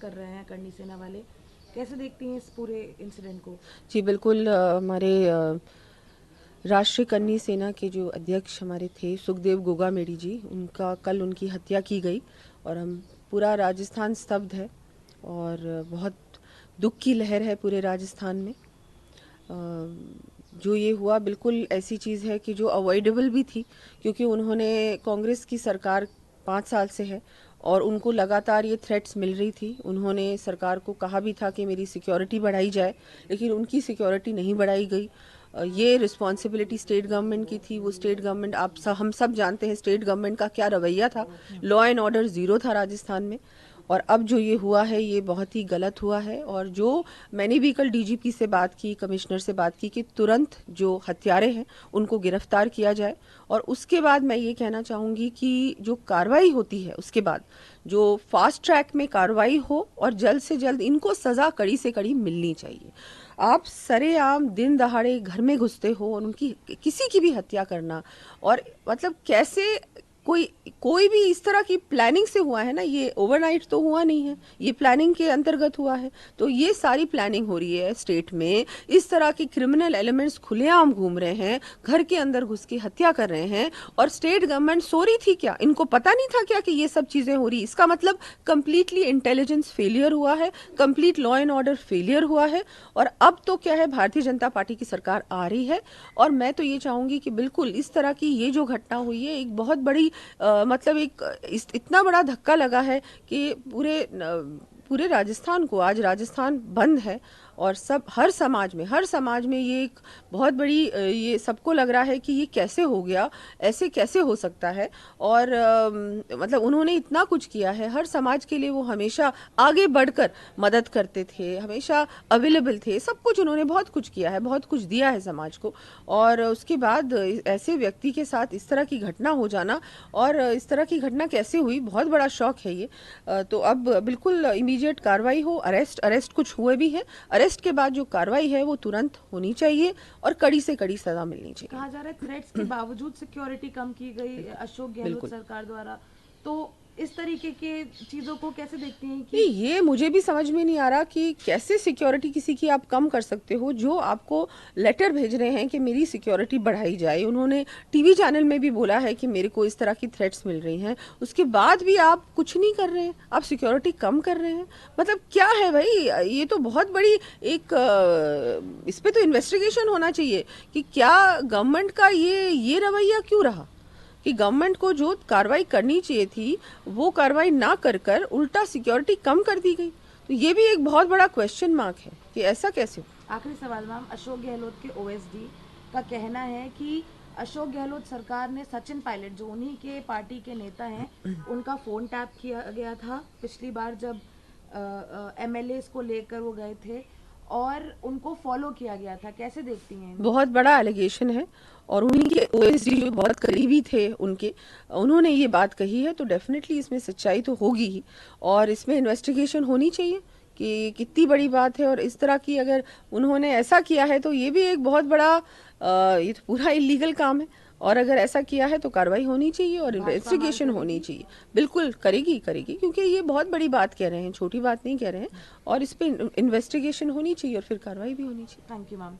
कर रहे हैं करनी सेना वाले, कैसे देखती हैं इस पूरे इंसिडेंट को? जी बिल्कुल, हमारे राष्ट्रीय करनी सेना के जो अध्यक्ष हमारे थे सुखदेव गोगामेडी जी, उनका कल उनकी हत्या की गई और हम पूरा राजस्थान स्तब्ध है और बहुत दुख की लहर है पूरे राजस्थान में। जो ये हुआ बिल्कुल ऐसी चीज़ है कि जो अवॉइडेबल भी थी, क्योंकि उन्होंने कांग्रेस की सरकार 5 साल से है और उनको लगातार ये थ्रेट्स मिल रही थी। उन्होंने सरकार को कहा भी था कि मेरी सिक्योरिटी बढ़ाई जाए, लेकिन उनकी सिक्योरिटी नहीं बढ़ाई गई। ये रिस्पॉन्सिबिलिटी स्टेट गवर्नमेंट की थी। वो स्टेट गवर्नमेंट, हम सब जानते हैं स्टेट गवर्नमेंट का क्या रवैया था। लॉ एंड ऑर्डर ज़ीरो था राजस्थान में। और अब जो ये हुआ है ये बहुत ही गलत हुआ है। और जो मैंने भी कल डीजीपी से बात की, कमिश्नर से बात की कि तुरंत जो हत्यारे हैं उनको गिरफ्तार किया जाए। और उसके बाद मैं ये कहना चाहूँगी कि जो कार्रवाई होती है उसके बाद जो फास्ट ट्रैक में कार्रवाई हो और जल्द से जल्द इनको सज़ा कड़ी से कड़ी मिलनी चाहिए। आप सरेआम दिन दहाड़े घर में घुसते हो और उनकी किसी की भी हत्या करना, और मतलब कैसे कोई भी इस तरह की प्लानिंग से हुआ है ना, ये ओवरनाइट तो हुआ नहीं है, ये प्लानिंग के अंतर्गत हुआ है। तो ये सारी प्लानिंग हो रही है स्टेट में। इस तरह के क्रिमिनल एलिमेंट्स खुलेआम घूम रहे हैं, घर के अंदर घुस के हत्या कर रहे हैं। और स्टेट गवर्नमेंट सो रही थी क्या? इनको पता नहीं था क्या कि ये सब चीजें हो रही? इसका मतलब कंप्लीटली इंटेलिजेंस फेलियर हुआ है, complete law and order failure हुआ है। और अब तो क्या है, भारतीय जनता पार्टी की सरकार आ रही है और मैं तो ये चाहूंगी कि बिल्कुल इस तरह की ये जो घटना हुई है एक बहुत बड़ी मतलब इतना बड़ा धक्का लगा है कि पूरे राजस्थान को, आज राजस्थान बंद है और सब हर समाज में ये एक बहुत बड़ी ये सबको लग रहा है कि ये कैसे हो गया, ऐसे कैसे हो सकता है। और मतलब उन्होंने इतना कुछ किया है हर समाज के लिए, वो हमेशा आगे बढ़कर मदद करते थे, हमेशा अवेलेबल थे, सब कुछ उन्होंने बहुत कुछ किया है, बहुत कुछ दिया है समाज को। और उसके बाद ऐसे व्यक्ति के साथ इस तरह की घटना हो जाना, और इस तरह की घटना कैसे हुई, बहुत बड़ा शौक है ये। तो अब बिल्कुल इमीडिएट कार्रवाई हो, अरेस्ट कुछ हुए भी हैं, अरेस्ट के बाद जो कार्रवाई है वो तुरंत होनी चाहिए और कड़ी से कड़ी सजा मिलनी चाहिए। कहा जा रहा है थ्रेट्स के बावजूद सिक्योरिटी कम की गई अशोक गहलोत सरकार द्वारा, तो इस तरीके के चीजों को कैसे देखती हैं कि ये मुझे भी समझ में नहीं आ रहा कि कैसे सिक्योरिटी किसी की आप कम कर सकते हो। जो आपको लेटर भेज रहे हैं कि मेरी सिक्योरिटी बढ़ाई जाए, उन्होंने टीवी चैनल में भी बोला है कि मेरे को इस तरह की थ्रेट्स मिल रही हैं, उसके बाद भी आप कुछ नहीं कर रहे हैं, आप सिक्योरिटी कम कर रहे हैं। मतलब क्या है भाई, ये तो बहुत बड़ी एक इस पे तो इन्वेस्टिगेशन होना चाहिए कि क्या गवर्नमेंट का ये रवैया क्यों रहा कि गवर्नमेंट को जो कार्रवाई करनी चाहिए थी वो कार्रवाई ना कर उल्टा सिक्योरिटी कम कर दी गई। तो ये भी एक बहुत बड़ा क्वेश्चन मार्क है कि ऐसा कैसे हो। आखिरी सवाल मैम, अशोक गहलोत के ओएसडी का कहना है कि अशोक गहलोत सरकार ने सचिन पायलट, जो उन्हीं के पार्टी के नेता हैं, उनका फोन टैप किया गया था पिछली बार जब एमएलए को लेकर वो गए थे और उनको फॉलो किया गया था। कैसे देखती हैं? बहुत बड़ा एलिगेशन है और उन्हीं के ओएसडी जो बहुत करीबी थे उनके, उन्होंने ये बात कही है, तो डेफिनेटली इसमें सच्चाई तो होगी ही और इसमें इन्वेस्टिगेशन होनी चाहिए कि कितनी बड़ी बात है। और इस तरह की अगर उन्होंने ऐसा किया है तो ये भी एक बहुत बड़ा ये तो पूरा इलीगल काम है। और अगर ऐसा किया है तो कार्रवाई होनी चाहिए और इन्वेस्टिगेशन होनी चाहिए। बिल्कुल करेगी क्योंकि ये बहुत बड़ी बात कह रहे हैं, छोटी बात नहीं कह रहे हैं। और इस पे इन्वेस्टिगेशन होनी चाहिए और फिर कार्रवाई भी होनी चाहिए। Thank you ma'am.